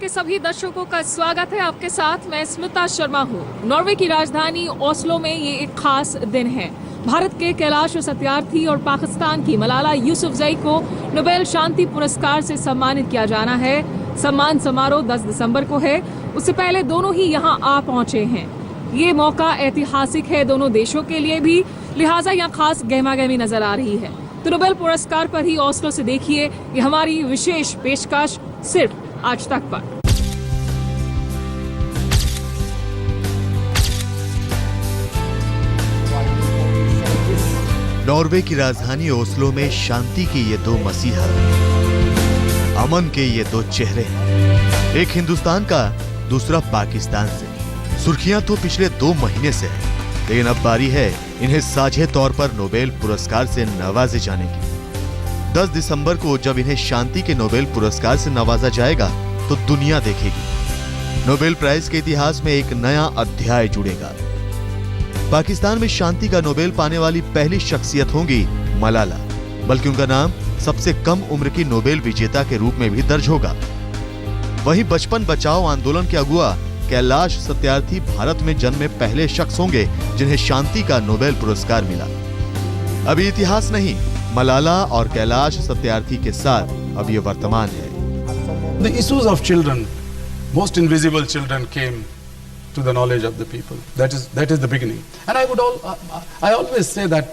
के सभी दर्शकों का स्वागत है। आपके साथ मैं स्मिता शर्मा हूँ। नॉर्वे की राजधानी ओस्लो में ये एक खास दिन है। भारत के कैलाश सत्यार्थी और पाकिस्तान की मलाला यूसुफजई को नोबेल शांति पुरस्कार से सम्मानित किया जाना है। सम्मान समारोह 10 दिसंबर को है। उससे पहले दोनों ही यहाँ आ पहुंचे हैं। ये मौका ऐतिहासिक है दोनों देशों के लिए भी, लिहाजा यहाँ खास गहमागहमी नजर आ रही है। तो नोबेल पुरस्कार पर ही ओस्लो से देखिए ये हमारी विशेष पेशकश सिर्फ आज तक पर। नॉर्वे की राजधानी ओस्लो में शांति के ये दो मसीहा, अमन के ये दो चेहरे हैं। एक हिंदुस्तान का, दूसरा पाकिस्तान से। सुर्खियां तो पिछले 2 महीने से है, लेकिन अब बारी है इन्हें साझे तौर पर नोबेल पुरस्कार से नवाजे जाने की। 10 दिसंबर को जब इन्हें शांति के नोबेल पुरस्कार से नवाजा जाएगा तो दुनिया देखेगी। नोबेल प्राइज के इतिहास में एक नया अध्याय जुड़ेगा। पाकिस्तान में शांति का नोबेल पाने वाली पहली शख्सियत होंगी मलाला, बल्कि उनका नाम सबसे कम उम्र की नोबेल विजेता के रूप में भी दर्ज होगा। वहीं बचपन बचाओ आंदोलन के अगुआ कैलाश सत्यार्थी भारत में जन्मे पहले शख्स होंगे जिन्हें शांति का नोबेल पुरस्कार मिला। अभी इतिहास नहीं, मलाला और कैलाश सत्यार्थी के साथ अब ये वर्तमान है। The issues of children, most invisible children, came to the knowledge of the people. That is the beginning. And I always say that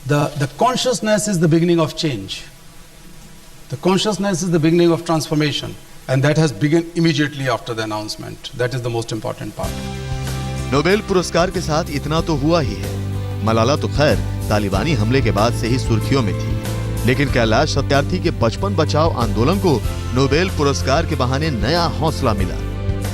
the consciousness is the beginning of change. The consciousness is the beginning of transformation, and that has begun immediately after the announcement. That is the most important part. Nobel पुरस्कार के साथ इतना तो हुआ ही है। मलाला तो खैर तालिबानी हमले के बाद से ही सुर्खियों में थी, लेकिन कैलाश सत्यार्थी के बचपन बचाओ आंदोलन को नोबेल पुरस्कार के बहाने नया हौसला मिला।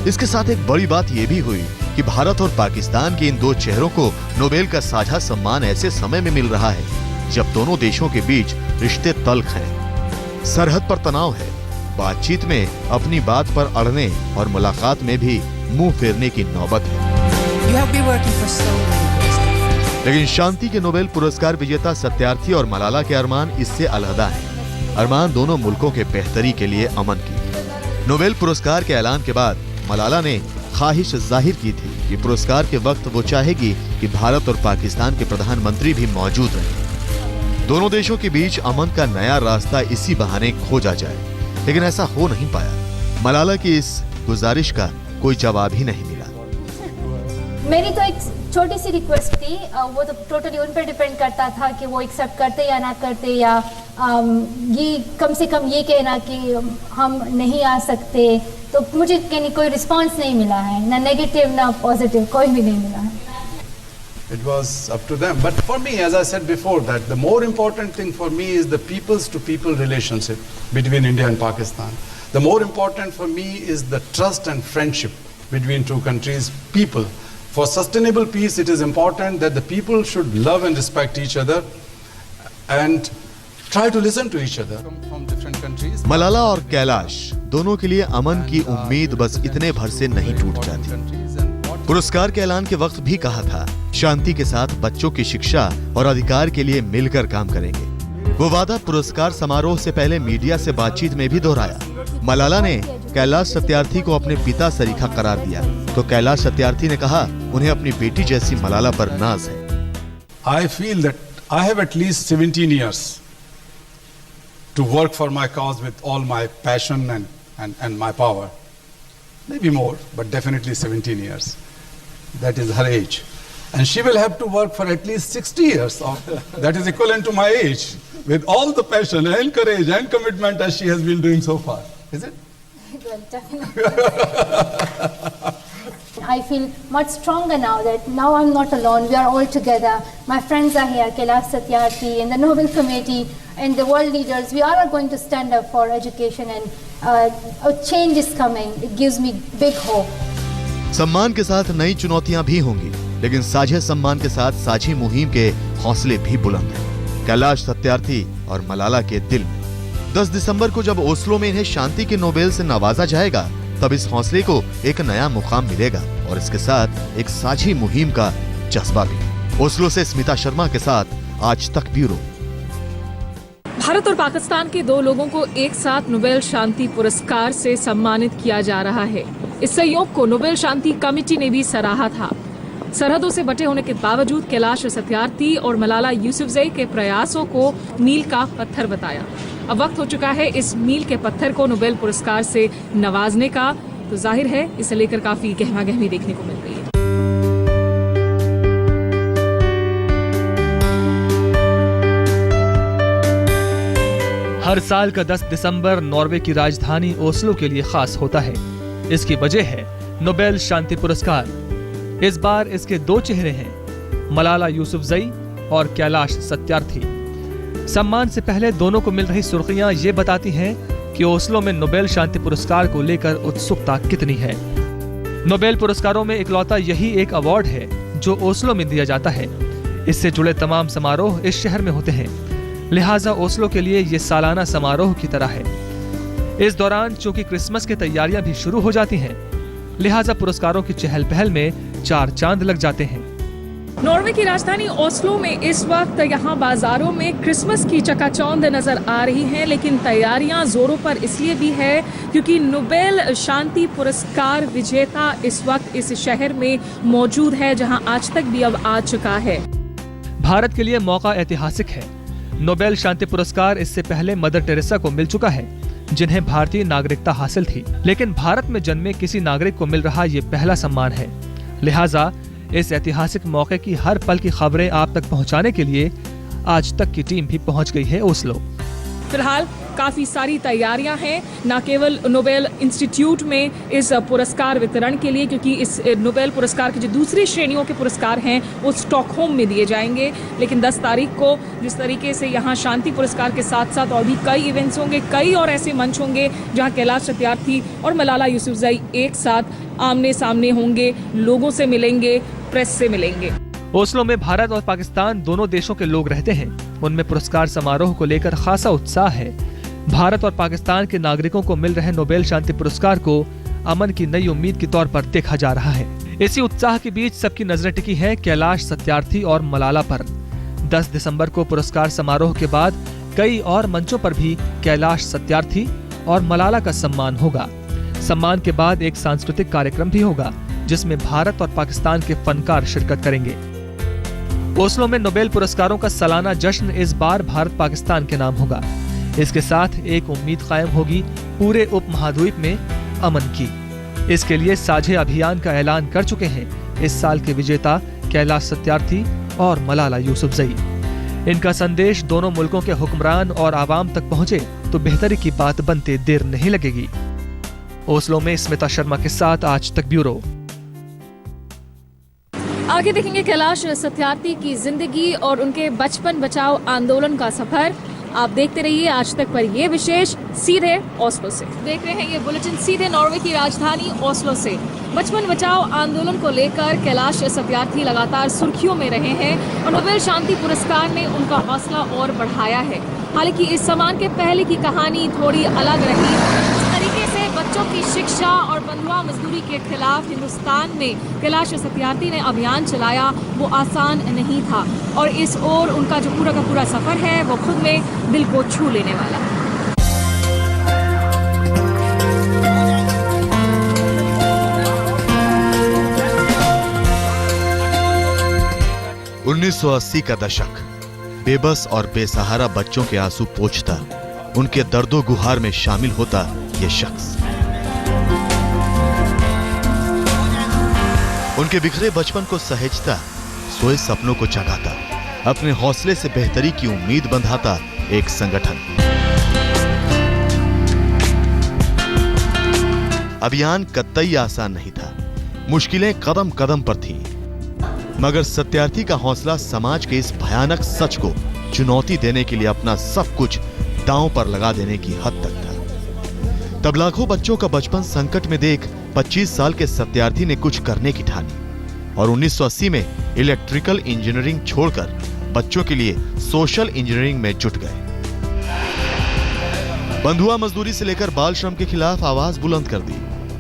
इसके साथ एक बड़ी बात यह भी हुई कि भारत और पाकिस्तान के इन दो चेहरों को नोबेल का साझा सम्मान ऐसे समय में मिल रहा है जब दोनों देशों के बीच रिश्ते तल्ख हैं, सरहद पर तनाव है, बातचीत में अपनी बात पर अड़ने और मुलाकात में भी मुंह फेरने की नौबत है। लेकिन शांति के नोबेल पुरस्कार विजेता सत्यार्थी और मलाला के अरमान इससे अलहदा हैं। अरमान दोनों मुल्कों के बेहतरी के लिए अमन की। नोबेल पुरस्कार के ऐलान के बाद मलाला ने ख्वाहिश जाहिर की थी कि पुरस्कार के वक्त वो चाहेगी कि भारत और पाकिस्तान के प्रधानमंत्री भी मौजूद रहें। दोनों देशों के बीच अमन का नया रास्ता इसी बहाने खोजा जाए, लेकिन ऐसा हो नहीं पाया। मलाला की इस गुजारिश का कोई जवाब ही नहीं मिला। मेरी तो एक छोटी सी रिक्वेस्ट थी, वो तो टोटली उन पर डिपेंड करता था कि वो एक्सेप्ट करते या ना करते, या ये कम से कम ये कहना कि हम नहीं आ सकते। तो मुझे कोई रिस्पांस नहीं मिला है, ना नेगेटिव ना पॉजिटिव, कोई भी नहीं मिला है। It was up to them. But for me, as I said before, that the more important thing for me is the peoples to people relationship between India and Pakistan. The more important for me is the trust and friendship between two countries, people. For sustainable peace, it is important that the people should love and respect each other and try to listen to each other from different countries. Malala और कैलाश दोनों के लिए अमन की उम्मीद बस इतने भर से नहीं टूट जाती। पुरस्कार के ऐलान के वक्त भी कहा था शांति के साथ बच्चों की शिक्षा और अधिकार के लिए मिलकर काम करेंगे। वो वादा पुरस्कार समारोह से पहले मीडिया से बातचीत में भी दोहराया। मलाला ने कैलाश सत्यार्थी को अपने पिता सरीखा करार दिया, तो कैलाश सत्यार्थी ने कहा उन्हें अपनी बेटी जैसी मलाला पर नाज है। I feel that I have at least 17 years to work for my cause with all my passion and my power. Maybe more, but definitely 17 years. That is her age. And she will have to work for at least 60 years. That is equivalent to my age, with all the passion and courage and commitment as she has been doing so far. Is it? Well, definitely. I feel much stronger now that now I'm not alone. We are all together. My friends are here, Kailash Satyarthi and the Nobel Committee and the world leaders. We all are going to stand up for education, and a change is coming. It gives me big hope. सम्मान के साथ नई चुनौतियां भी होंगी, लेकिन साझे सम्मान के साथ साझी मुहिम के हौसले भी बुलंद हैं। कैलाश सत्यार्थी और मलाला के दिल में 10 दिसंबर को जब ओस्लो में इन्हें शांति के नोबेल से नवाजा जाएगा, तब इस हौसले को एक नया मुकाम मिलेगा और इसके साथ एक साझी मुहिम का जज्बा भी। ओस्लो से स्मिता शर्मा के साथ आज तक ब्यूरो। भारत और पाकिस्तान के दो लोगों को एक साथ नोबेल शांति पुरस्कार से सम्मानित किया जा रहा है। इस सहयोग को नोबेल शांति कमेटी ने भी सराहा था। सरहदों से बटे होने के बावजूद कैलाश सत्यार्थी और मलाला यूसुफजई के प्रयासों को मील का पत्थर बताया। अब वक्त हो चुका है इस मील के पत्थर को नोबेल पुरस्कार से नवाजने का। तो जाहिर है इसे लेकर काफी गहमागहमी देखने को मिल रही है। हर साल का 10 दिसंबर नॉर्वे की राजधानी ओस्लो के लिए खास होता है। इसकी वजह है नोबेल शांति पुरस्कार। इस बार इसके दो चेहरे हैं, मलाला यूसुफजई और कैलाश सत्यार्थी। सम्मान से पहले दोनों को मिल रही सुर्खियां ये बताती हैं कि ओस्लो में नोबेल शांति पुरस्कार को लेकर उत्सुकता कितनी है। नोबेल पुरस्कारों में इकलौता यही एक अवार्ड है जो ओस्लो में दिया जाता है। इससे जुड़े तमाम समारोह इस शहर में होते हैं, लिहाजा ओस्लो के लिए ये सालाना समारोह की तरह है। इस दौरान चूंकि क्रिसमस की तैयारियां भी शुरू हो जाती हैं, लिहाजा पुरस्कारों की चहल पहल में 4 चांद लग जाते हैं। नॉर्वे की राजधानी ओस्लो में इस वक्त यहाँ बाजारों में क्रिसमस की चकाचौंध नजर आ रही है, लेकिन तैयारियां जोरों पर इसलिए भी है क्योंकि नोबेल शांति पुरस्कार विजेता इस वक्त इस शहर में मौजूद है, जहां आज तक भी अब आ चुका है। भारत के लिए मौका ऐतिहासिक है। नोबेल शांति पुरस्कार इससे पहले मदर टेरेसा को मिल चुका है, जिन्हें भारतीय नागरिकता हासिल थी, लेकिन भारत में जन्मे किसी नागरिक को मिल रहा ये पहला सम्मान है। लिहाजा इस ऐतिहासिक मौके की हर पल की खबरें आप तक पहुंचाने के लिए आज तक की टीम भी पहुंच गई है ओस्लो। फिलहाल काफी सारी तैयारियां हैं, न केवल नोबेल इंस्टीट्यूट में इस पुरस्कार वितरण के लिए, क्योंकि इस नोबेल पुरस्कार की जो दूसरी श्रेणियों के पुरस्कार हैं वो स्टॉकहोम में दिए जाएंगे, लेकिन 10 तारीख को जिस तरीके से यहाँ शांति पुरस्कार के साथ साथ और भी कई इवेंट्स होंगे, कई और ऐसे मंच होंगे जहाँ कैलाश सत्यार्थी और मलाला यूसुफजई एक साथ आमने सामने होंगे, लोगों से मिलेंगे, प्रेस से मिलेंगे। ओस्लो में भारत और पाकिस्तान दोनों देशों के लोग रहते हैं। उनमें पुरस्कार समारोह को लेकर खासा उत्साह है। भारत और पाकिस्तान के नागरिकों को मिल रहे नोबेल शांति पुरस्कार को अमन की नई उम्मीद के तौर पर देखा जा रहा है। इसी उत्साह के बीच सबकी नजरें टिकी है कैलाश सत्यार्थी और मलाला पर। 10 दिसंबर को पुरस्कार समारोह के बाद कई और मंचों पर भी कैलाश सत्यार्थी और मलाला का सम्मान होगा। सम्मान के बाद एक सांस्कृतिक कार्यक्रम भी होगा, जिसमें भारत और पाकिस्तान के फनकार शिरकत करेंगे। ओस्लो में नोबेल पुरस्कारों का सालाना जश्न इस बार भारत पाकिस्तान के नाम होगा। इसके साथ एक उम्मीद कायम होगी पूरे उपमहाद्वीप में अमन की। इसके लिए साझे अभियान का ऐलान कर चुके हैं इस साल के विजेता कैलाश सत्यार्थी और मलाला यूसुफजई। इनका संदेश दोनों मुल्कों के हुक्मरान और आवाम तक पहुंचे तो बेहतरी की बात बनते देर नहीं लगेगी। ओस्लो में स्मिता शर्मा के साथ आज तक ब्यूरो। आगे देखेंगे कैलाश सत्यार्थी की जिंदगी और उनके बचपन बचाओ आंदोलन का सफर। आप देखते रहिए आज तक पर ये विशेष सीधे ओस्लो से। देख रहे हैं ये बुलेटिन सीधे नॉर्वे की राजधानी ओस्लो से। बचपन बचाओ आंदोलन को लेकर कैलाश सत्यार्थी लगातार सुर्खियों में रहे हैं और नोबेल शांति पुरस्कार ने उनका हौसला और बढ़ाया है। हालांकि इस सम्मान के पहले की कहानी थोड़ी अलग रही। इस तरीके से बच्चों की शिक्षा और बंधुआ मजदूरी के खिलाफ हिंदुस्तान में कैलाश सत्यार्थी ने अभियान चलाया, वो आसान नहीं था और इस ओर उनका जो पूरा का पूरा सफर है वो खुद में दिल को छू लेने वाला है। उन्नीस 1980 का दशक बेबस और बेसहारा बच्चों के आंसू पोंछता, उनके दर्दो गुहार में शामिल होता ये शख्स। उनके बिखरे बचपन को सहेजता, सोए सपनों को जगाता, अपने हौसले से बेहतरी की उम्मीद बंधाता एक संगठन। अभियान कतई आसान नहीं था, मुश्किलें कदम कदम पर थी, मगर सत्यार्थी का हौसला समाज के इस भयानक सच को चुनौती देने के लिए अपना सब कुछ दांव पर लगा देने की हद तक था। तब लाखों बच्चों का बचपन संकट में देख 25 साल के सत्यार्थी ने कुछ करने की ठानी और 1980 में इलेक्ट्रिकल इंजीनियरिंग छोड़कर बच्चों के लिए सोशल इंजीनियरिंग में जुट गए। बंधुआ मजदूरी से लेकर बाल श्रम के खिलाफ आवाज बुलंद कर दी,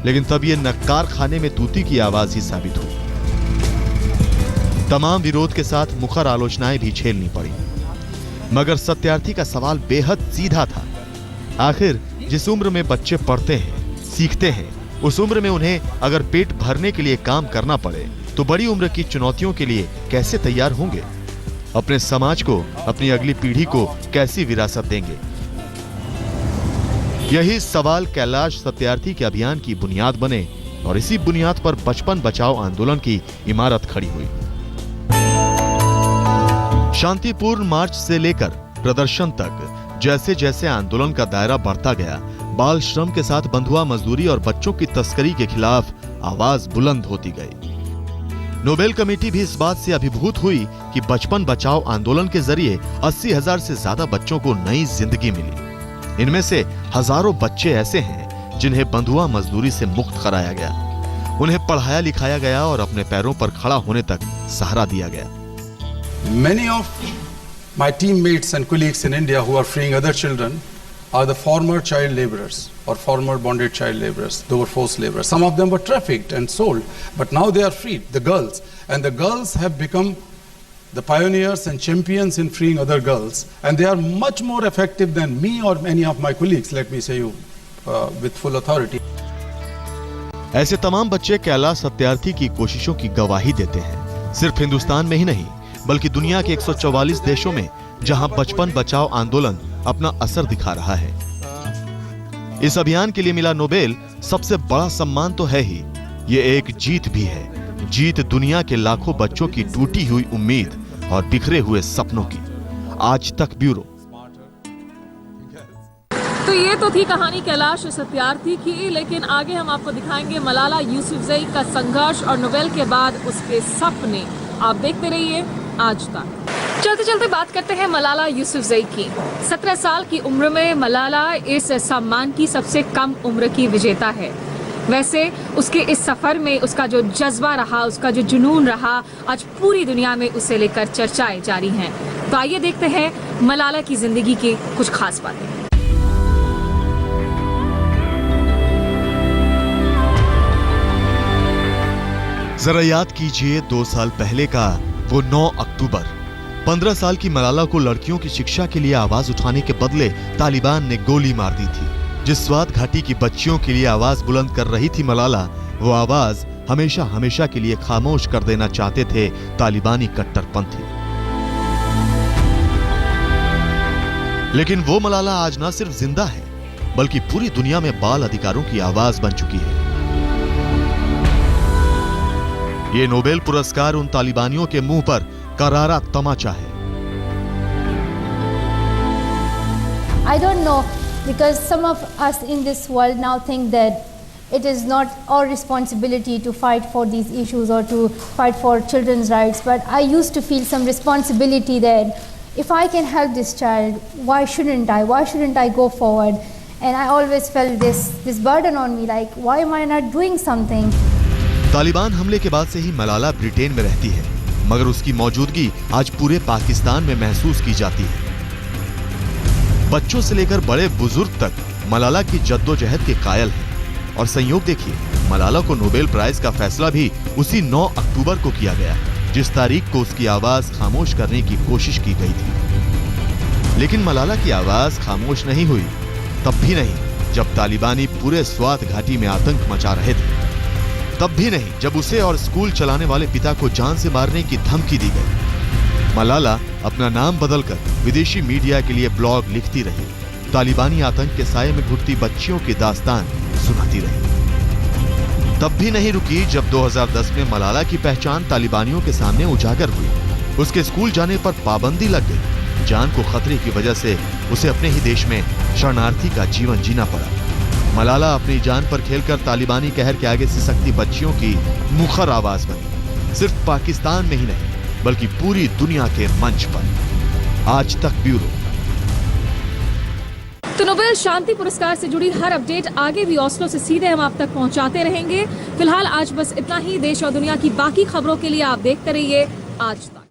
लेकिन तब यह नक्कार खाने में तूती की आवाज ही साबित हुई। तमाम विरोध के साथ मुखर आलोचनाएं भी झेलनी पड़ी। मगर सत्यार्थी का सवाल बेहद सीधा था। आखिर जिस उम्र में बच्चे पढ़ते हैं, सीखते हैं, उस उम्र में उन्हें अगर पेट भरने के लिए काम करना पड़े तो बड़ी उम्र की चुनौतियों के लिए कैसे तैयार होंगे? अपने समाज को, अपनी अगली पीढ़ी को कैसी विरासत देंगे? यही सवाल कैलाश सत्यार्थी के अभियान की बुनियाद बने और इसी बुनियाद पर बचपन बचाओ आंदोलन की इमारत खड़ी हुई। शांतिपूर्ण मार्च से लेकर प्रदर्शन तक जैसे जैसे आंदोलन का दायरा बढ़ता गया, बाल श्रम के साथ बंधुआ मजदूरी और बच्चों की तस्करी के खिलाफ आवाज बुलंद होती गई। नोबेल कमेटी भी इस बात से अभिभूत हुई कि बचपन बचाओ आंदोलन के जरिए 80,000 से ज्यादा बच्चों को नई जिंदगी मिली। इनमें से हजारों बच्चे ऐसे हैं जिन्हें बंधुआ मजदूरी से मुक्त कराया गया, उन्हें पढ़ाया लिखाया गया और अपने पैरों पर खड़ा होने तक सहारा दिया गया। Many of my teammates and colleagues in India who are freeing other children are the former child laborers or former bonded child laborers. They were forced laborers. Some of them were trafficked and sold, but now they are freed, the girls. And the girls have become the pioneers and champions in freeing other girls. And they are much more effective than me or many of my colleagues, let me say you with full authority. ऐसे तमाम बच्चे कैलाश सत्यार्थी की कोशिशों की गवाही देते हैं। सिर्फ हिंदुस्तान में ही नहीं, बल्कि दुनिया के 144 देशों में जहां बचपन बचाओ आंदोलन अपना असर दिखा रहा है। इस अभियान के लिए मिला नोबेल सबसे बड़ा सम्मान तो है ही, ये एक जीत भी है। जीत दुनिया के लाखों बच्चों की टूटी हुई उम्मीद और बिखरे हुए सपनों की। आज तक ब्यूरो। तो ये तो थी कहानी कैलाश सत्यार्थी की, लेकिन आगे हम आपको दिखाएंगे मलाला यूसुफजई का संघर्ष और नोबेल के बाद उसके सपने। आप देखते रहिए आज तक। चलते चलते बात करते हैं मलाला यूसुफजई की। 17 साल की उम्र में मलाला इस सम्मान की सबसे कम उम्र की विजेता है। वैसे उसके इस सफर में उसका जो जज्बा रहा, उसका जो जुनून रहा, आज पूरी दुनिया में उसे लेकर चर्चाएं जारी हैं। तो आइए देखते हैं मलाला की जिंदगी की कुछ खास बातें। जरा याद कीजिए 2 साल पहले का वो 9 अक्टूबर। 15 साल की मलाला को लड़कियों की शिक्षा के लिए आवाज उठाने के बदले तालिबान ने गोली मार दी थी। जिस स्वात घाटी की बच्चियों के लिए आवाज बुलंद कर रही थी मलाला, वो आवाज हमेशा हमेशा के लिए खामोश कर देना चाहते थे तालिबानी कट्टरपंथी। लेकिन वो मलाला आज न सिर्फ जिंदा है, बल्कि पूरी दुनिया में बाल अधिकारों की आवाज बन चुकी है। ये नोबेल पुरस्कार उन तालिबानियों के मुंह पर करारा तमाचा है। I don't know, because some of us in this world now think that it is not our responsibility to fight for these issues or to fight for children's rights, but I used to feel some responsibility that if I can help this child, why shouldn't I? Why shouldn't I go forward? And I always felt this burden on me, like why am I not doing something? Taliban हमले के बाद से ही Malala Britain में रहती है, मगर उसकी मौजूदगी आज पूरे पाकिस्तान में महसूस की जाती है। बच्चों से लेकर बड़े बुजुर्ग तक मलाला की जद्दोजहद के कायल हैं। और संयोग देखिए, मलाला को नोबेल प्राइज का फैसला भी उसी 9 अक्टूबर को किया गया, जिस तारीख को उसकी आवाज खामोश करने की कोशिश की गई थी। लेकिन मलाला की आवाज खामोश नहीं हुई, तब भी नहीं जब तालिबानी पूरे स्वात घाटी में आतंक मचा रहे थे, तब भी नहीं जब उसे और स्कूल चलाने वाले पिता को जान से मारने की धमकी दी गई। मलाला अपना नाम बदलकर विदेशी मीडिया के लिए ब्लॉग लिखती रही, तालिबानी आतंक के साये में घुटती बच्चियों की दास्तान सुनाती रही। तब भी नहीं रुकी जब 2010 में मलाला की पहचान तालिबानियों के सामने उजागर हुई। उसके स्कूल जाने पर पाबंदी लग गई। जान को खतरे की वजह से उसे अपने ही देश में शरणार्थी का जीवन जीना पड़ा। मलाला अपनी जान पर खेलकर तालिबानी कहर के आगे सिसकती बच्चियों की मुखर आवाज बनी, सिर्फ पाकिस्तान में ही नहीं बल्कि पूरी दुनिया के मंच पर। आज तक ब्यूरो। तो नोबेल शांति पुरस्कार से जुड़ी हर अपडेट आगे भी ओस्लो से सीधे हम आप तक पहुंचाते रहेंगे। फिलहाल आज बस इतना ही। देश और दुनिया की बाकी खबरों के लिए आप देखते रहिए आज तक।